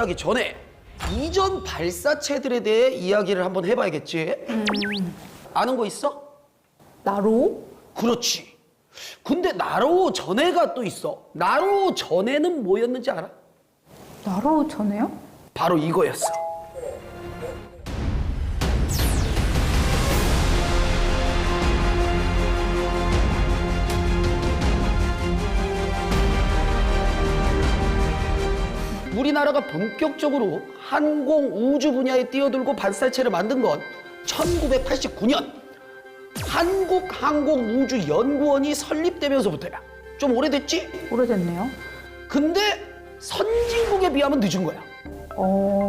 이야기하기 전에 이전 발사체들에 대해 이야기를 한번 해봐야겠지. 아는 거 있어? 나로? 그렇지. 근데 나로 전에가 또 있어. 나로 전에는 뭐였는지 알아? 나로 전에요? 바로 이거였어. 우리나라가 본격적으로 항공 우주 분야에 뛰어들고 발사체를 만든 건 1989년 한국항공우주연구원이 설립되면서부터야. 좀 오래됐지? 오래됐네요. 근데 선진국에 비하면 늦은 거야.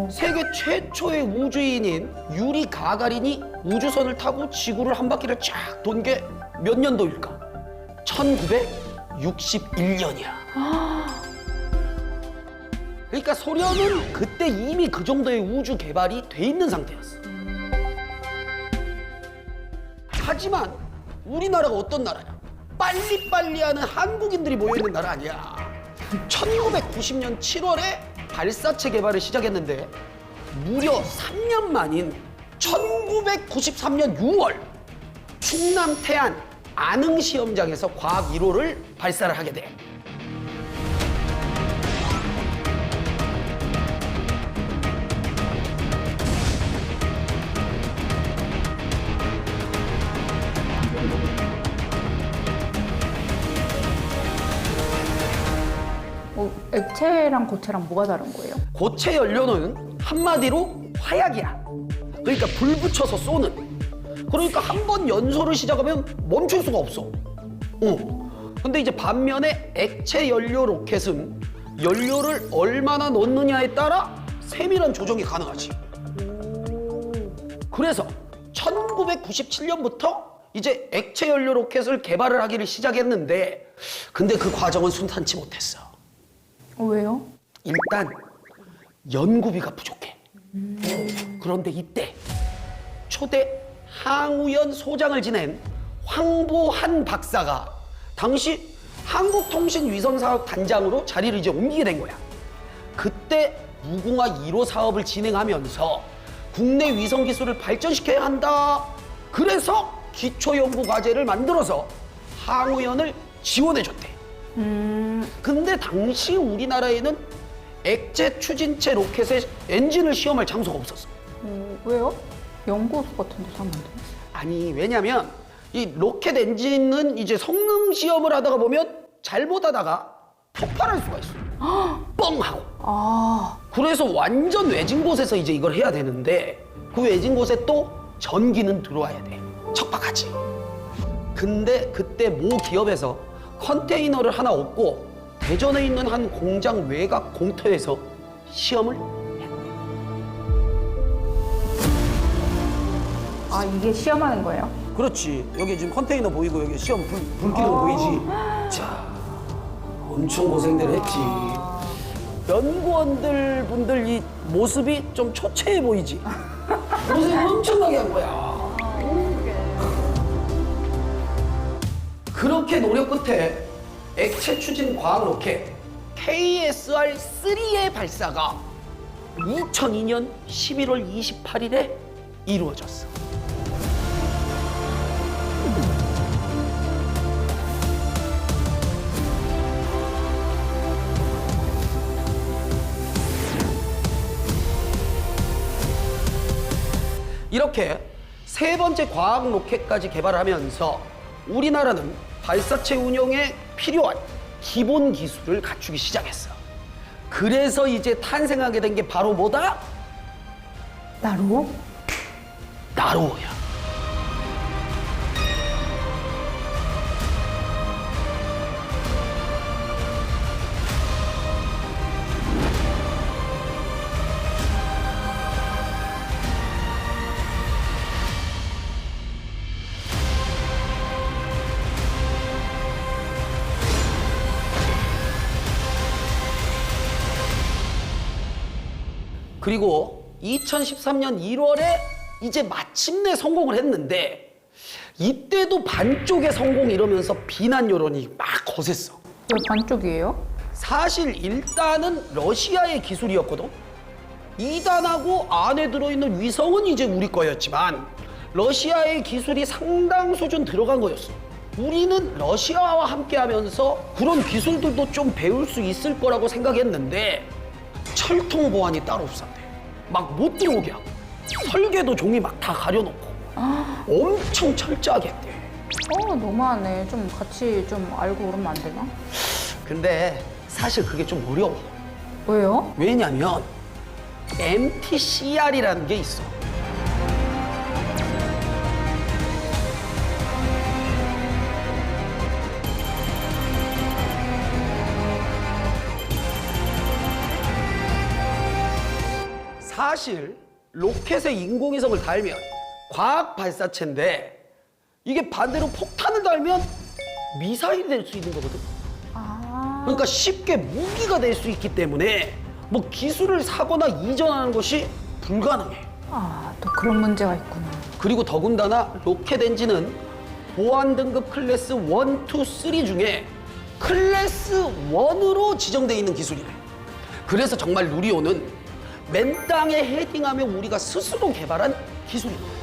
세계 최초의 우주인인 유리 가가린이 우주선을 타고 지구를 한 바퀴를 쫙 돈 게 몇 년도일까? 1961년이야. 그러니까 소련은 그때 이미 그 정도의 우주 개발이 돼 있는 상태였어. 하지만 우리나라가 어떤 나라냐? 빨리빨리 하는 한국인들이 모여있는 나라 아니야. 1990년 7월에 발사체 개발을 시작했는데 무려 3년 만인 1993년 6월 충남 태안 안흥 시험장에서 과학 1호를 발사를 하게 돼. 액체랑 고체랑 뭐가 다른 거예요? 고체 연료는 한마디로 화약이야. 그러니까 불 붙여서 쏘는. 그러니까 한 번 연소를 시작하면 멈출 수가 없어. 근데 이제 반면에 액체 연료 로켓은 연료를 얼마나 넣느냐에 따라 세밀한 조정이 가능하지. 그래서 1997년부터 이제 액체 연료 로켓을 개발을 하기를 시작했는데 근데 그 과정은 순탄치 못했어. 왜요? 일단 연구비가 부족해. 그런데 이때 초대 항우연 소장을 지낸 황보한 박사가 당시 한국통신위성사업 단장으로 자리를 이제 옮기게 된 거야. 그때 무궁화 1호 사업을 진행하면서 국내 위성 기술을 발전시켜야 한다. 그래서 기초연구과제를 만들어서 항우연을 지원해줬대. 근데 당시 우리나라에는 액체 추진체 로켓의 엔진을 시험할 장소가 없었어. 왜요? 연구소 같은 데서 하면 안 돼요? 아니, 왜냐면 이 로켓 엔진은 이제 성능 시험을 하다가 보면 잘못하다가 폭발할 수가 있어. 뻥 하고. 그래서 완전 외진 곳에서 이제 이걸 해야 되는데 그 외진 곳에 또 전기는 들어와야 돼. 척박하지. 근데 그때 모 기업에서 컨테이너를 하나 얻고 대전에 있는 한 공장 외곽 공터에서 시험을 했대. 이게 시험하는 거예요? 그렇지. 여기 지금 컨테이너 보이고 여기 시험 불 켜는 거 보이지? 자, 엄청 고생들 했지. 연구원들 분들 이 모습이 좀 초췌해 보이지? 고생 엄청나게 한 거야. 그렇게 노력 끝에 액체 추진 과학 로켓 KSR-3의 발사가 2002년 11월 28일에 이루어졌어. 이렇게 세 번째 과학 로켓까지 개발하면서 우리나라는 발사체 운영에 필요한 기본 기술을 갖추기 시작했어. 그래서 이제 탄생하게 된 게 바로 뭐다? 나로? 나로야. 그리고 2013년 1월에 이제 마침내 성공을 했는데 이때도 반쪽의 성공 이러면서 비난 여론이 막 거셌어. 왜 반쪽이에요? 사실 일단은 러시아의 기술이었거든. 2단하고 안에 들어있는 위성은 이제 우리 거였지만 러시아의 기술이 상당 수준 들어간 거였어. 우리는 러시아와 함께 하면서 그런 기술들도 좀 배울 수 있을 거라고 생각했는데 철통 보안이 따로 없었대. 막 못 들어오게 하고 설계도 종이 막 다 가려놓고 엄청 철저하게 했대. 너무하네. 좀 같이 좀 알고 그러면 안 되나? 근데 사실 그게 좀 어려워. 왜요? 왜냐면 MTCR이라는 게 있어. 사실 로켓에 인공위성을 달면 과학 발사체인데 이게 반대로 폭탄을 달면 미사일이 될 수 있는 거거든. 그러니까 쉽게 무기가 될 수 있기 때문에 뭐 기술을 사거나 이전하는 것이 불가능해. 또 그런 문제가 있구나. 그리고 더군다나 로켓 엔진은 보안 등급 클래스 1, 2, 3 중에 클래스 1으로 지정되어 있는 기술이래. 그래서 정말 누리호는 맨 땅에 헤딩하며 우리가 스스로 개발한 기술이야.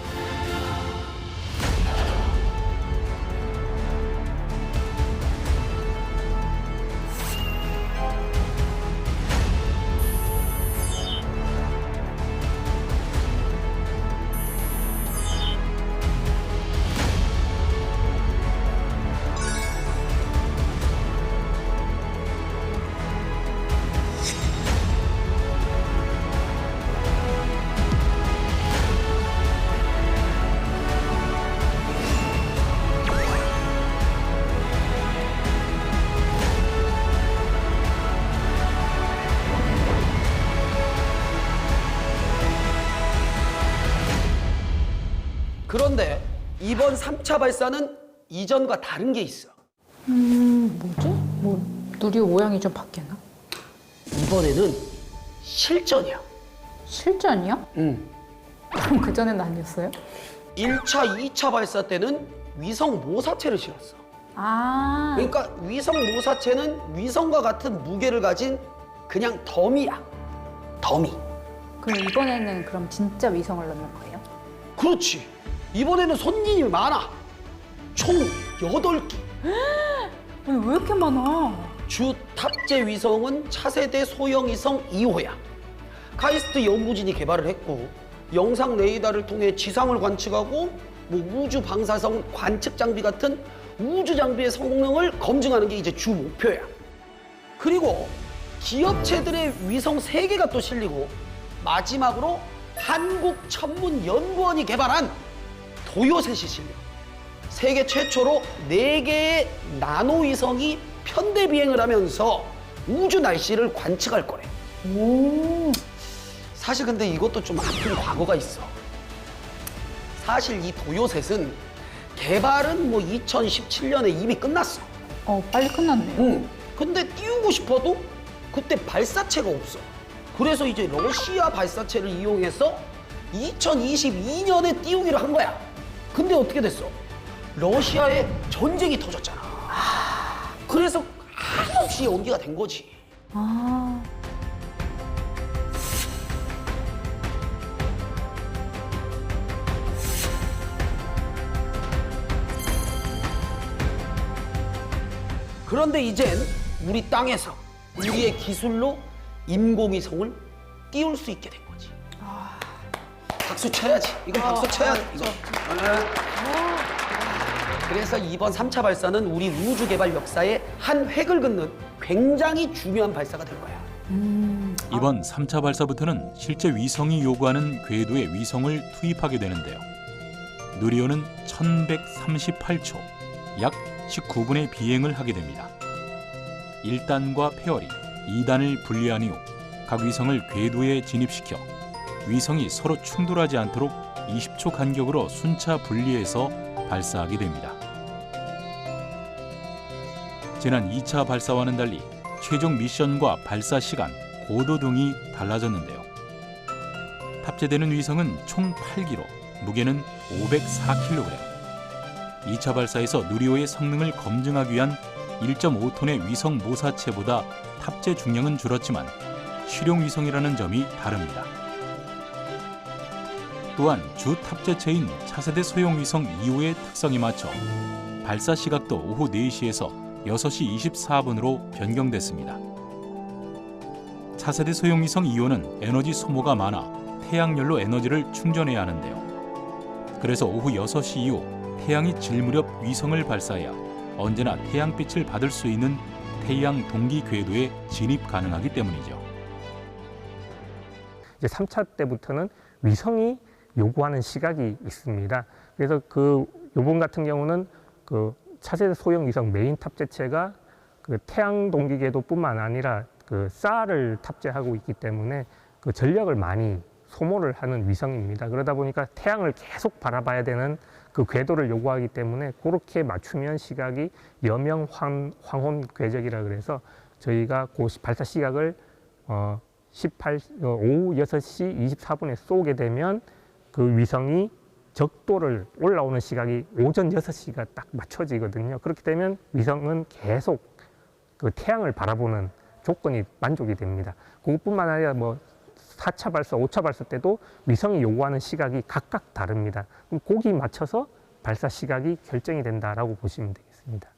그런데 이번 3차 발사는 이전과 다른 게 있어. 뭐지? 누리호 모양이 좀 바뀌었나? 이번에는 실전이야. 실전이요? 응. 그럼 그전에는 아니었어요? 1차, 2차 발사 때는 위성 모사체를 실었어. 그러니까 위성 모사체는 위성과 같은 무게를 가진 그냥 더미야. 더미. 그럼 이번에는 그럼 진짜 위성을 넣는 거예요? 그렇지. 이번에는 손님이 많아. 총 8기. 아니, 왜 이렇게 많아? 주 탑재 위성은 차세대 소형 위성 2호야. 카이스트 연구진이 개발을 했고 영상 레이더를 통해 지상을 관측하고 뭐 우주 방사성 관측 장비 같은 우주 장비의 성능을 검증하는 게 이제 주 목표야. 그리고 기업체들의 위성 3개가 또 실리고 마지막으로 한국천문연구원이 개발한 도요셋이 실려. 세계 최초로 4개의 나노위성이 편대 비행을 하면서 우주 날씨를 관측할 거래. 사실 근데 이것도 좀 아픈 과거가 있어. 사실 이 도요셋은 개발은 뭐 2017년에 이미 끝났어. 빨리 끝났네. 응. 근데 띄우고 싶어도 그때 발사체가 없어. 그래서 이제 러시아 발사체를 이용해서 2022년에 띄우기로 한 거야. 근데 어떻게 됐어? 러시아에 전쟁이 터졌잖아. 그래서 한없이 연기가 된 거지. 그런데 이젠 우리 땅에서 우리의 기술로 인공위성을 띄울 수 있게 된 거지. 박수 쳐야지. 이거 박수 쳐야 돼. 이거. 그래서 이번 3차 발사는 우리 우주 개발 역사의 한 획을 긋는 굉장히 중요한 발사가 될 거야. 이번 3차 발사부터는 실제 위성이 요구하는 궤도에 위성을 투입하게 되는데요. 누리호는 1138초, 약 19분의 비행을 하게 됩니다. 1단과 페어리, 2단을 분리한 이후 각 위성을 궤도에 진입시켜 위성이 서로 충돌하지 않도록 20초 간격으로 순차 분리해서 발사하게 됩니다. 지난 2차 발사와는 달리 최종 미션과 발사 시간, 고도 등이 달라졌는데요. 탑재되는 위성은 총 8기로 무게는 504kg. 2차 발사에서 누리호의 성능을 검증하기 위한 1.5톤의 위성 모사체보다 탑재 중량은 줄었지만 실용 위성이라는 점이 다릅니다. 또한 주 탑재체인 차세대 소형 위성 2호의 특성에 맞춰 발사 시각도 오후 4시에서 6시 24분으로 변경됐습니다. 차세대 소형 위성 2호는 에너지 소모가 많아 태양열로 에너지를 충전해야 하는데요. 그래서 오후 6시 이후 태양이 질 무렵 위성을 발사해야 언제나 태양빛을 받을 수 있는 태양 동기 궤도에 진입 가능하기 때문이죠. 이제 3차 때부터는 위성이 요구하는 시각이 있습니다. 그래서 요번 같은 경우는 차세대 소형 위성 메인 탑재체가 태양 동기 궤도뿐만 아니라 쌀을 탑재하고 있기 때문에 전력을 많이 소모를 하는 위성입니다. 그러다 보니까 태양을 계속 바라봐야 되는 궤도를 요구하기 때문에 그렇게 맞추면 시각이 여명 황혼 궤적이라 그래서 저희가 발사 시각을 오후 6시 24분에 쏘게 되면 그 위성이 적도를 올라오는 시각이 오전 6시가 딱 맞춰지거든요. 그렇게 되면 위성은 계속 태양을 바라보는 조건이 만족이 됩니다. 그것뿐만 아니라 4차 발사, 5차 발사 때도 위성이 요구하는 시각이 각각 다릅니다. 그럼 거기 맞춰서 발사 시각이 결정이 된다라고 보시면 되겠습니다.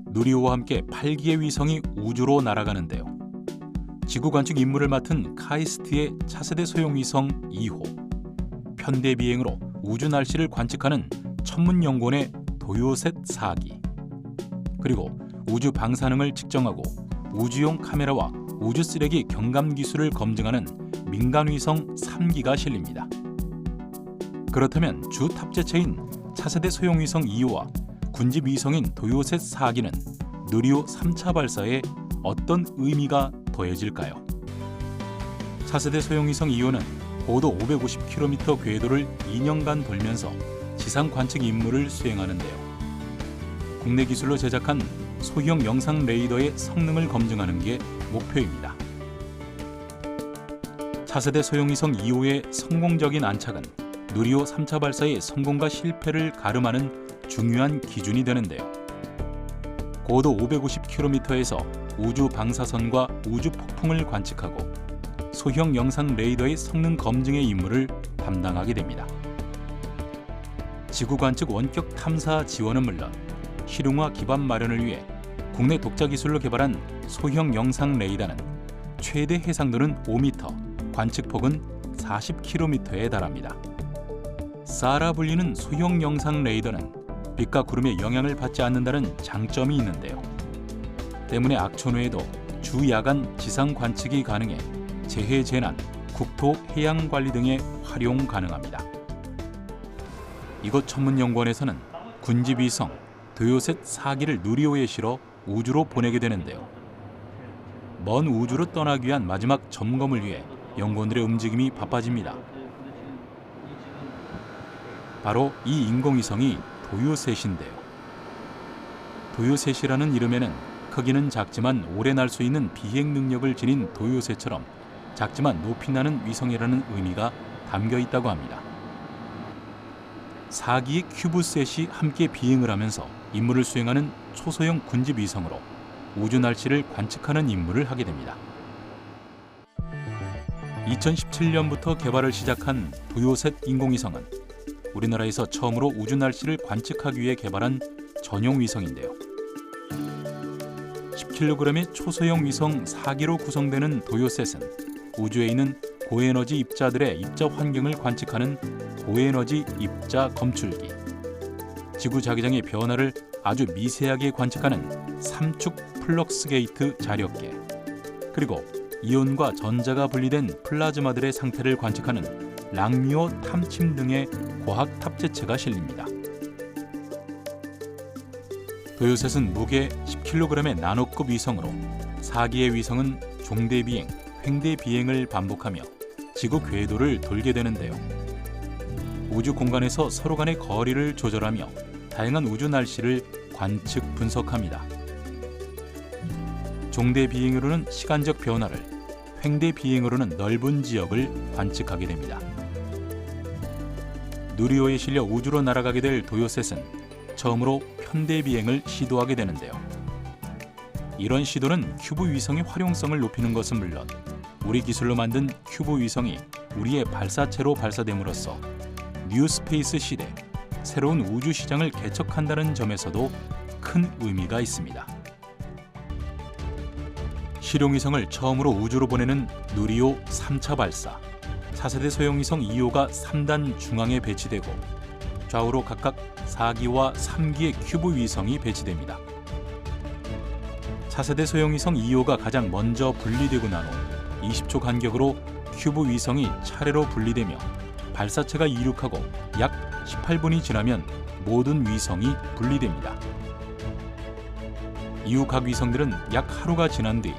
누리호와 함께 8기의 위성이 우주로 날아가는데요. 지구 관측 임무를 맡은 카이스트의 차세대 소형 위성 2호, 편대 비행으로 우주 날씨를 관측하는 천문연구원의 도요셋 4기, 그리고 우주 방사능을 측정하고 우주용 카메라와 우주 쓰레기 경감 기술을 검증하는 민간 위성 3기가 실립니다. 그렇다면 주 탑재체인 차세대 소형 위성 2호와 군집 위성인 도요셋 4기는 누리호 3차 발사에 어떤 의미가 더해질까요? 차세대 소형 위성 2호는 고도 550km 궤도를 2년간 돌면서 지상 관측 임무를 수행하는데요. 국내 기술로 제작한 소형 영상 레이더의 성능을 검증하는 게 목표입니다. 차세대 소형 위성 2호의 성공적인 안착은 누리호 3차 발사의 성공과 실패를 가름하는 중요한 기준이 되는데요. 고도 550km에서 우주 방사선과 우주 폭풍을 관측하고 소형 영상 레이더의 성능 검증의 임무를 담당하게 됩니다. 지구 관측 원격 탐사 지원은 물론 실용화 기반 마련을 위해 국내 독자 기술로 개발한 소형 영상 레이더는 최대 해상도는 5m, 관측폭은 40km에 달합니다. 사라 불리는 소형 영상 레이더는 빛과 구름의 영향을 받지 않는다는 장점이 있는데요. 때문에 악천 후에도 주 야간 지상 관측이 가능해 재해 재난, 국토 해양 관리 등에 활용 가능합니다. 이곳 천문연구원에서는 군집 위성 도요셋 4기를 누리호에 실어 우주로 보내게 되는데요. 먼 우주로 떠나기 위한 마지막 점검을 위해 연구원들의 움직임이 바빠집니다. 바로 이 인공위성이 도요셋인데요. 도요셋이라는 이름에는 크기는 작지만 오래 날 수 있는 비행 능력을 지닌 도요셋처럼 작지만 높이 나는 위성이라는 의미가 담겨 있다고 합니다. 4기의 큐브셋이 함께 비행을 하면서 임무를 수행하는 초소형 군집 위성으로 우주 날씨를 관측하는 임무를 하게 됩니다. 2017년부터 개발을 시작한 도요셋 인공위성은 우리나라에서 처음으로 우주 날씨를 관측하기 위해 개발한 전용 위성인데요. 10kg의 초소형 위성 4기로 구성되는 도요셋은 우주에 있는 고에너지 입자들의 입자 환경을 관측하는 고에너지 입자 검출기, 지구 자기장의 변화를 아주 미세하게 관측하는 삼축 플럭스 게이트 자력계, 그리고 이온과 전자가 분리된 플라즈마들의 상태를 관측하는 랑미오 탐침 등의 과학 탑재체가 실립니다. 도요셋은 무게 10kg의 나노급 위성으로 4기의 위성은 종대 비행, 횡대 비행을 반복하며 지구 궤도를 돌게 되는데요. 우주 공간에서 서로 간의 거리를 조절하며 다양한 우주 날씨를 관측 분석합니다. 종대 비행으로는 시간적 변화를, 횡대 비행으로는 넓은 지역을 관측하게 됩니다. 누리호에 실려 우주로 날아가게 될 도요셋은 처음으로 편대 비행을 시도하게 되는데요. 이런 시도는 큐브 위성의 활용성을 높이는 것은 물론 우리 기술로 만든 큐브 위성이 우리의 발사체로 발사됨으로써 뉴스페이스 시대, 새로운 우주 시장을 개척한다는 점에서도 큰 의미가 있습니다. 실용위성을 처음으로 우주로 보내는 누리호 3차 발사. 4세대 소형위성 2호가 3단 중앙에 배치되고 좌우로 각각 4기와 3기의 큐브 위성이 배치됩니다. 4세대 소형위성 2호가 가장 먼저 분리되고 난 후 20초 간격으로 큐브 위성이 차례로 분리되며 발사체가 이륙하고 약 18분이 지나면 모든 위성이 분리됩니다. 이후 각 위성들은 약 하루가 지난 뒤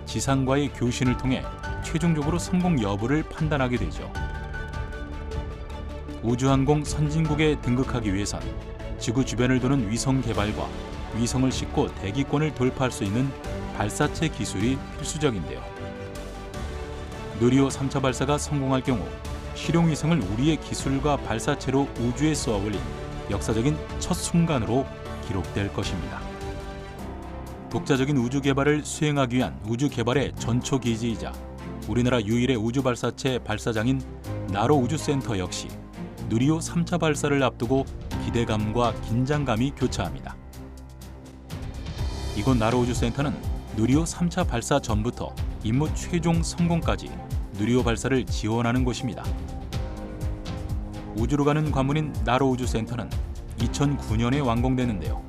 지상과의 교신을 통해 최종적으로 성공 여부를 판단하게 되죠. 우주항공 선진국에 등극하기 위해선 지구 주변을 도는 위성 개발과 위성을 싣고 대기권을 돌파할 수 있는 발사체 기술이 필수적인데요. 누리호 3차 발사가 성공할 경우 실용위성을 우리의 기술과 발사체로 우주에 쏘아 올린 역사적인 첫 순간으로 기록될 것입니다. 독자적인 우주 개발을 수행하기 위한 우주 개발의 전초 기지이자 우리나라 유일의 우주 발사체 발사장인 나로 우주센터 역시 누리호 3차 발사를 앞두고 기대감과 긴장감이 교차합니다. 이곳 나로 우주센터는 누리호 3차 발사 전부터 임무 최종 성공까지 누리호 발사를 지원하는 곳입니다. 우주로 가는 관문인 나로 우주센터는 2009년에 완공됐는데요.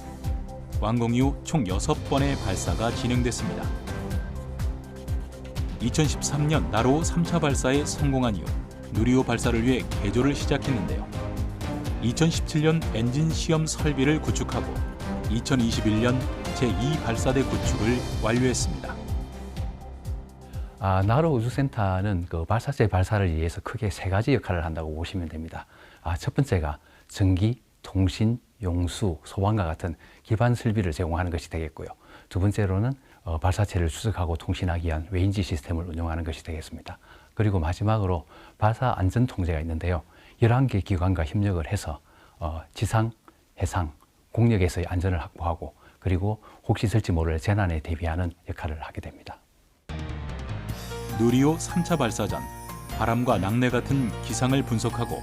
완공 이후 총 6번의 발사가 진행됐습니다. 2013년 나로 3차 발사에 성공한 이후 누리호 발사를 위해 개조를 시작했는데요. 2017년 엔진 시험 설비를 구축하고 2021년 제2발사대 구축을 완료했습니다. 나로 우주센터는 그 발사체 발사를 위해서 크게 3가지 역할을 한다고 보시면 됩니다. 첫 번째가 전기, 통신, 용수, 소방과 같은 기반 설비를 제공하는 것이 되겠고요. 두 번째로는 발사체를 추적하고 통신하기 위한 외인지 시스템을 운영하는 것이 되겠습니다. 그리고 마지막으로 발사 안전 통제가 있는데요. 11개 기관과 협력을 해서 지상, 해상, 공역에서의 안전을 확보하고 그리고 혹시 있을지 모를 재난에 대비하는 역할을 하게 됩니다. 누리호 3차 발사 전 바람과 낙뢰 같은 기상을 분석하고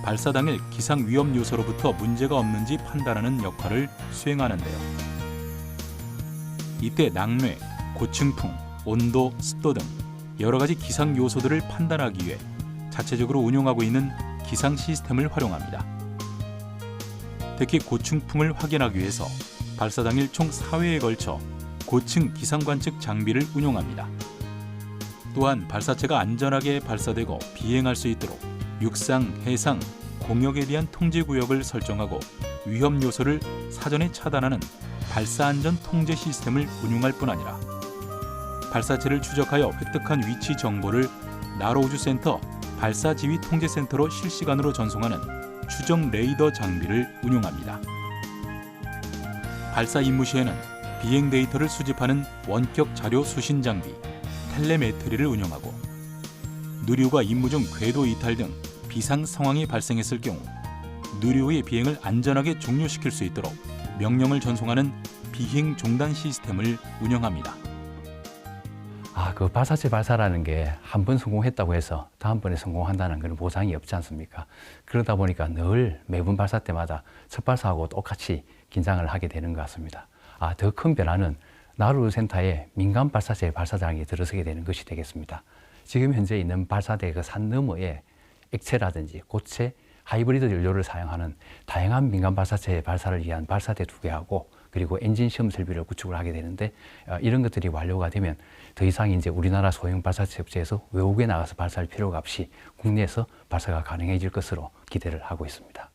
발사 당일 기상 위험 요소로부터 문제가 없는지 판단하는 역할을 수행하는데요. 이때 낙뢰, 고층풍, 온도, 습도 등 여러 가지 기상 요소들을 판단하기 위해 자체적으로 운용하고 있는 기상 시스템을 활용합니다. 특히 고층풍을 확인하기 위해서 발사 당일 총 4회에 걸쳐 고층 기상 관측 장비를 운용합니다. 또한 발사체가 안전하게 발사되고 비행할 수 있도록 육상, 해상, 공역에 대한 통제 구역을 설정하고 위험 요소를 사전에 차단하는 발사 안전 통제 시스템을 운용할 뿐 아니라 발사체를 추적하여 획득한 위치 정보를 나로 우주센터 발사 지휘 통제 센터로 실시간으로 전송하는 추정 레이더 장비를 운용합니다. 발사 임무 시에는 비행 데이터를 수집하는 원격 자료 수신 장비 텔레메트리를 운영하고 누리호가 임무 중 궤도 이탈 등 비상 상황이 발생했을 경우 누리호의 비행을 안전하게 종료시킬 수 있도록 명령을 전송하는 비행 종단 시스템을 운영합니다. 그 발사체 발사라는 게 한 번 성공했다고 해서 다음번에 성공한다는 그런 보장이 없지 않습니까? 그러다 보니까 늘 매번 발사 때마다 첫 발사하고 똑같이 긴장을 하게 되는 것 같습니다. 더 큰 변화는 나로 센터에 민간 발사체 발사장이 들어서게 되는 것이 되겠습니다. 지금 현재 있는 발사대 그 산 너머에 액체라든지 고체, 하이브리드 연료를 사용하는 다양한 민간 발사체 발사를 위한 발사대 2개하고 그리고 엔진 시험 설비를 구축을 하게 되는데 이런 것들이 완료가 되면 더 이상 이제 우리나라 소형 발사체 업체에서 외국에 나가서 발사할 필요가 없이 국내에서 발사가 가능해질 것으로 기대를 하고 있습니다.